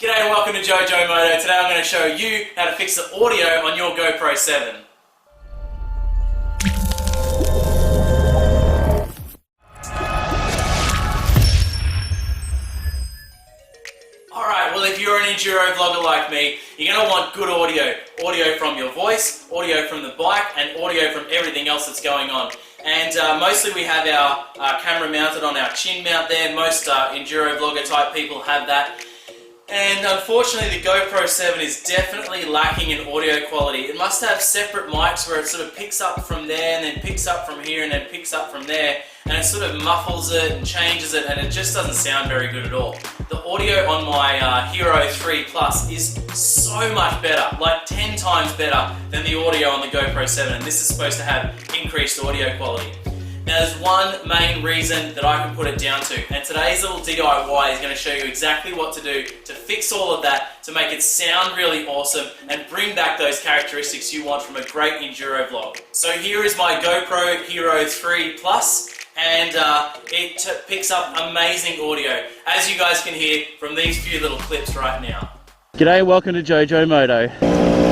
G'day and welcome to JoeJoeMoto. Today I'm going to show you how to fix the audio on your GoPro 7. Alright, well if you're an enduro vlogger like me, you're going to want good audio. Audio from your voice, audio from the bike, and audio from everything else that's going on. And mostly we have our camera mounted on our chin mount there. Most enduro vlogger type people have that. And unfortunately the GoPro 7 is definitely lacking in audio quality. It must have separate mics where it sort of picks up from there and then picks up from here and then picks up from there, and it sort of muffles it and changes it, and it just doesn't sound very good at all. The audio on my Hero 3 Plus is so much better, like 10 times better than the audio on the GoPro 7, and this is supposed to have increased audio quality. Now there's one main reason that I can put it down to, and today's little DIY is going to show you exactly what to do to fix all of that, to make it sound really awesome and bring back those characteristics you want from a great enduro vlog. So here is my GoPro Hero 3 Plus, and it picks up amazing audio, as you guys can hear from these few little clips right now. G'day and welcome to JoeJoeMoto.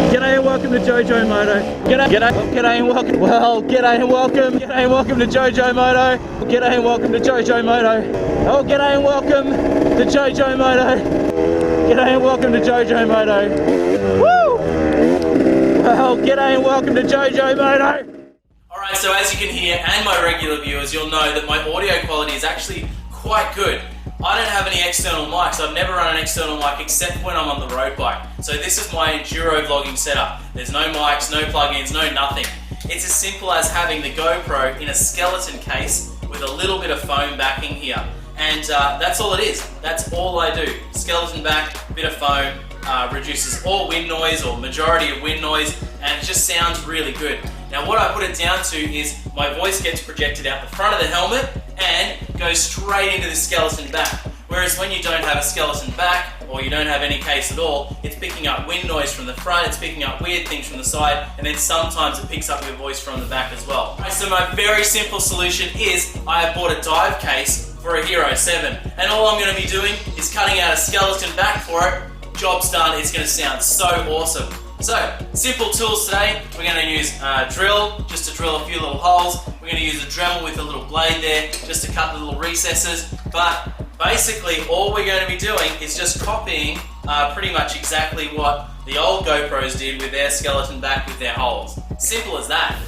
G'day and welcome to JoeJoeMoto. G'day and welcome. Well, g'day and welcome. G'day and welcome to JoeJoeMoto. G'day and welcome to JoeJoeMoto. Oh, g'day and welcome to JoeJoeMoto. G'day and welcome to JoeJoeMoto. Woo! Well, g'day and welcome to JoeJoeMoto. Alright, so as you can hear, and my regular viewers, you'll know that my audio quality is actually quite good. I don't have any external mics. I've never run an external mic except when I'm on the road bike. So this is my enduro vlogging setup. There's no mics, no plugins, no nothing. It's as simple as having the GoPro in a skeleton case with a little bit of foam backing here. And that's all it is. That's all I do. Skeleton back, bit of foam, reduces all wind noise or majority of wind noise, and it just sounds really good. Now what I put it down to is my voice gets projected out the front of the helmet and goes straight into the skeleton back. Whereas when you don't have a skeleton back, or you don't have any case at all, it's picking up wind noise from the front, it's picking up weird things from the side, and then sometimes it picks up your voice from the back as well. So my very simple solution is I have bought a dive case for a Hero 7, and all I'm going to be doing is cutting out a skeleton back for it. Job's done. It's going to sound so awesome. So, simple tools today. We're going to use a drill, just to drill a few little holes. We're going to use a Dremel with a little blade there, just to cut the little recesses. But basically, all we're going to be doing is just copying pretty much exactly what the old GoPros did with their skeleton back with their holes. Simple as that.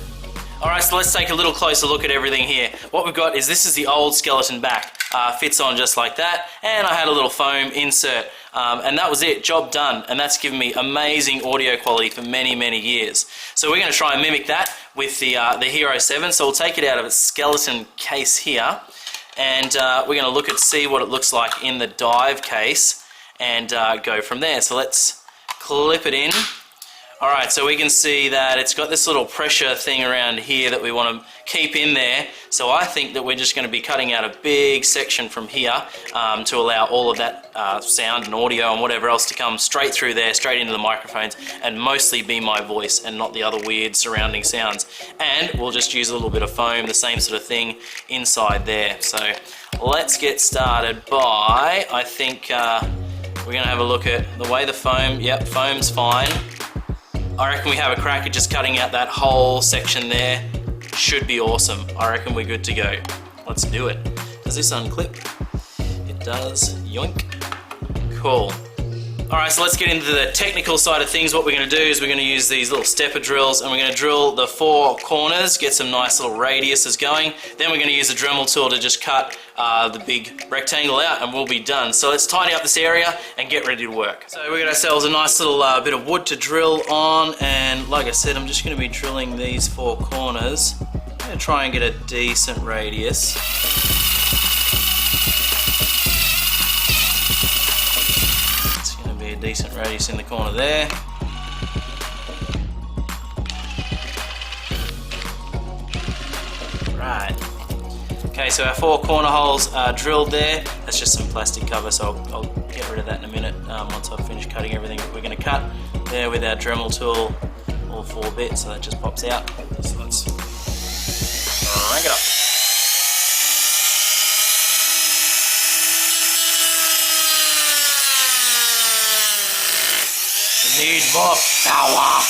Alright, so let's take a little closer look at everything here. What we've got is this is the old skeleton back. Fits on just like that, and I had a little foam insert. And that was it, job done, and that's given me amazing audio quality for many, many years. So we're going to try and mimic that with the Hero 7. So we'll take it out of its skeleton case here, and we're going to look at see what it looks like in the dive case, and go from there. So let's clip it in. Alright, so we can see that it's got this little pressure thing around here that we want to keep in there. So I think that we're just going to be cutting out a big section from here to allow all of that sound and audio and whatever else to come straight through there, straight into the microphones, and mostly be my voice and not the other weird surrounding sounds. And we'll just use a little bit of foam, the same sort of thing inside there. So let's get started by, I think we're going to have a look at the way the foam, yep, foam's fine. I reckon we have a crack at just cutting out that whole section there. Should be awesome. I reckon we're good to go. Let's do it. Does this unclip? It does. Yoink. Cool. Alright, so let's get into the technical side of things. What we're going to do is we're going to use these little stepper drills, and we're going to drill the 4 corners, get some nice little radiuses going. Then we're going to use a Dremel tool to just cut the big rectangle out, and we'll be done. So let's tidy up this area and get ready to work. So we got ourselves a nice little bit of wood to drill on, and like I said, I'm just going to be drilling these 4 corners. I'm going to try and get a decent radius. Decent radius in the corner there. Right. Okay, so our 4 corner holes are drilled there. That's just some plastic cover, so I'll get rid of that in a minute once I've finished cutting everything that we're going to cut. There with our Dremel tool, all 4 bits, so that just pops out. So let's crank it up. need more power.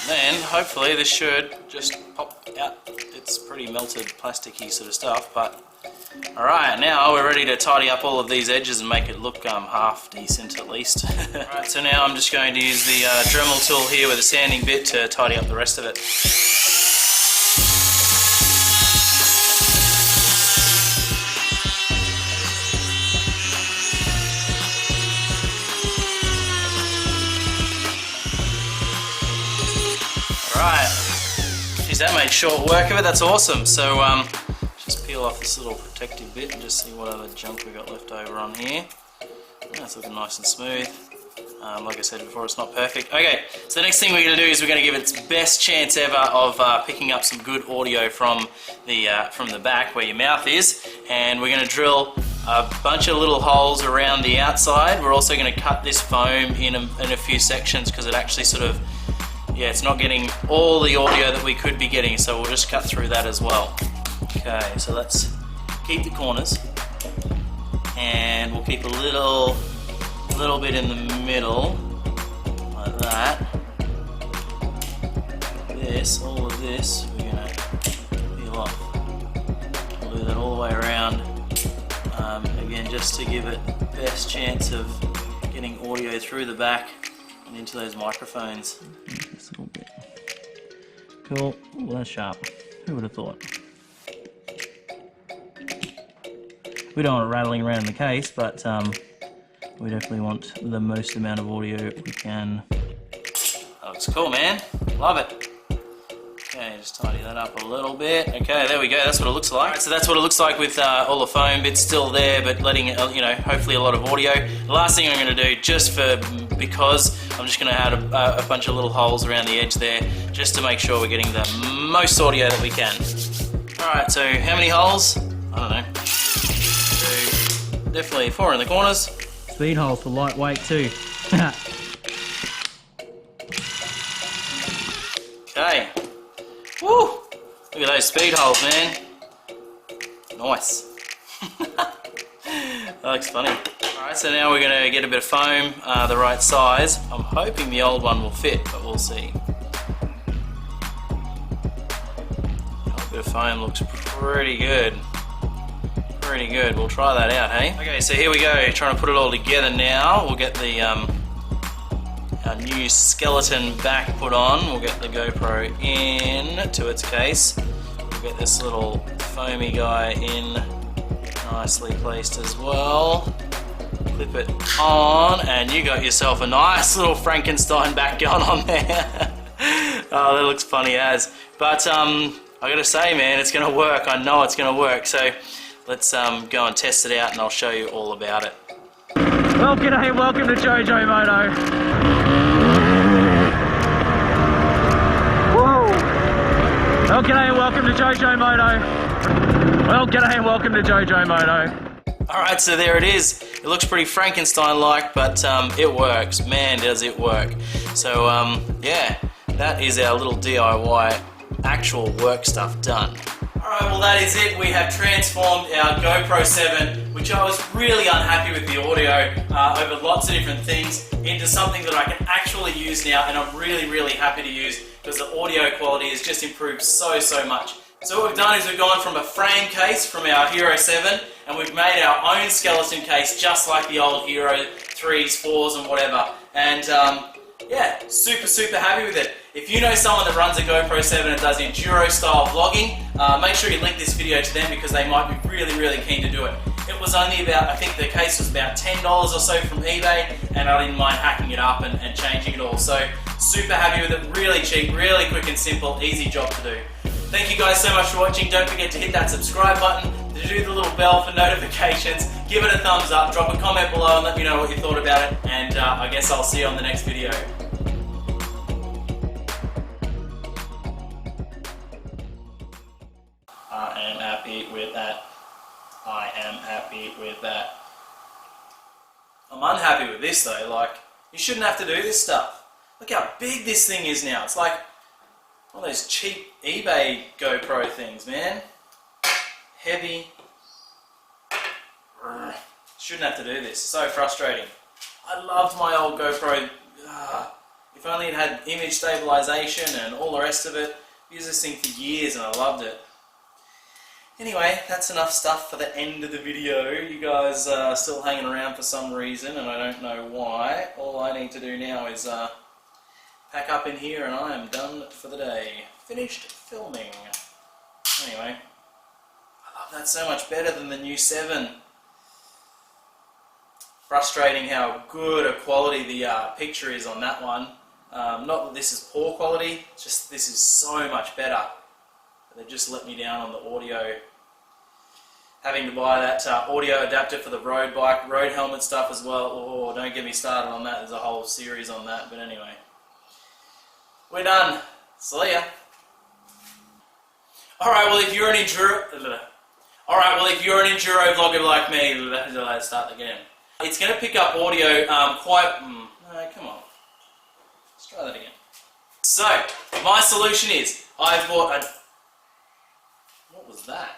Then hopefully this should just pop out. It's pretty melted plasticky sort of stuff, but alright, now we're ready to tidy up all of these edges and make it look half decent at least. Alright, so now I'm just going to use the Dremel tool here with a sanding bit to tidy up the rest of it. Alright, geez, that made short work of it, that's awesome. So just peel off this little protective bit and just see what other junk we got left over on here. That's looking nice and smooth. Like I said before, it's not perfect. Okay, so the next thing we're going to do is we're going to give it its best chance ever of picking up some good audio from the back where your mouth is, and we're going to drill a bunch of little holes around the outside. We're also going to cut this foam in a few sections because it actually sort of, yeah, it's not getting all the audio that we could be getting, so we'll just cut through that as well. Okay, so let's keep the corners, and we'll keep a little bit in the middle, like that. All of this, we're gonna peel off. We'll do that all the way around. Again, just to give it the best chance of getting audio through the back and into those microphones. This little bit. Cool. Ooh, that's sharp. Who would have thought? We don't want it rattling around in the case, but we definitely want the most amount of audio we can. That looks cool, man. Love it. Okay, just tidy that up a little bit. Okay, there we go. That's what it looks like. Right, so that's what it looks like with all the foam bits still there, but letting it, you know, hopefully a lot of audio. The last thing I'm going to do, because I'm just going to add a bunch of little holes around the edge there, just to make sure we're getting the most audio that we can. All right, so how many holes? I don't know. So definitely 4 in the corners. Speed holes for lightweight too. Okay. Woo! Look at those speed holes, man. Nice. That looks funny. Alright, so now we're going to get a bit of foam, the right size. I'm hoping the old one will fit, but we'll see. A bit of foam looks pretty good. Pretty good. We'll try that out, hey? Okay, so here we go. Trying to put it all together now. We'll get the our new skeleton back put on. We'll get the GoPro in to its case. We'll get this little foamy guy in nicely placed as well. Clip it on, and you got yourself a nice little Frankenstein back going on there. Oh, that looks funny as. But I gotta say, man, it's gonna work. I know it's gonna work. So let's go and test it out, and I'll show you all about it. Well, g'day, welcome to JoeJoeMoto. Whoa! Well, g'day, welcome to JoeJoeMoto. Well, g'day, and welcome to JoeJoeMoto. Alright, so there it is. It looks pretty Frankenstein-like, but it works. Man, does it work. So, yeah, that is our little DIY actual work stuff done. Alright, well that is it. We have transformed our GoPro 7, which I was really unhappy with the audio over lots of different things, into something that I can actually use now, and I'm really, really happy to use because the audio quality has just improved so much. So what we've done is we've gone from a frame case from our Hero 7, and we've made our own skeleton case just like the old Hero 3s, 4s and whatever. And yeah, super happy with it. If you know someone that runs a GoPro 7 and does enduro style vlogging, make sure you link this video to them because they might be really keen to do it. It was only about, I think the case was about $10 or so from eBay, and I didn't mind hacking it up and changing it all. So super happy with it, really cheap, really quick and simple, easy job to do. Thank you guys so much for watching. Don't forget to hit that subscribe button, to do the little bell for notifications, give it a thumbs up, drop a comment below and let me know what you thought about it, and I guess I'll see you on the next video. I am happy with that. I am happy with that. I'm unhappy with this though, like, you shouldn't have to do this stuff. Look how big this thing is now. It's like one of those cheap eBay GoPro things, man. heavy. Shouldn't have to do this. So frustrating. I loved my old GoPro. If only it had image stabilization and all the rest of it. I used this thing for years and I loved it. Anyway, that's enough stuff for the end of the video. You guys are still hanging around for some reason and I don't know why. All I need to do now is pack up in here and I am done for the day. Finished filming. Anyway, I love that so much better than the new 7. Frustrating how good a quality the picture is on that one. Not that this is poor quality, just this is so much better. They just let me down on the audio. Having to buy that audio adapter for the road bike, road helmet stuff as well. Oh, don't get me started on that. There's a whole series on that. But anyway, we're done. See ya. Alright, well if you're an enduro vlogger like me, let's start again. It's going to pick up audio quite... no, come on. Let's try that again. So, my solution is, I've bought a... What was that?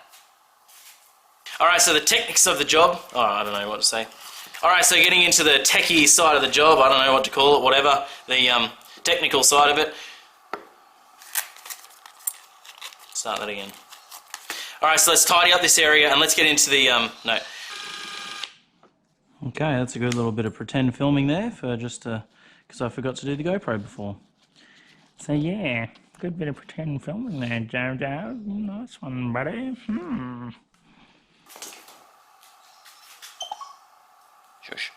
Alright, so the techniques of the job... Oh, I don't know what to say. Alright, so getting into the techie side of the job, I don't know what to call it, whatever. The technical side of it. Start that again. Alright, so let's tidy up this area and let's get into the... no. Okay, that's a good little bit of pretend filming there for just because I forgot to do the GoPro before. So yeah, good bit of pretend filming there, JoeJoe. Nice one, buddy. Shush.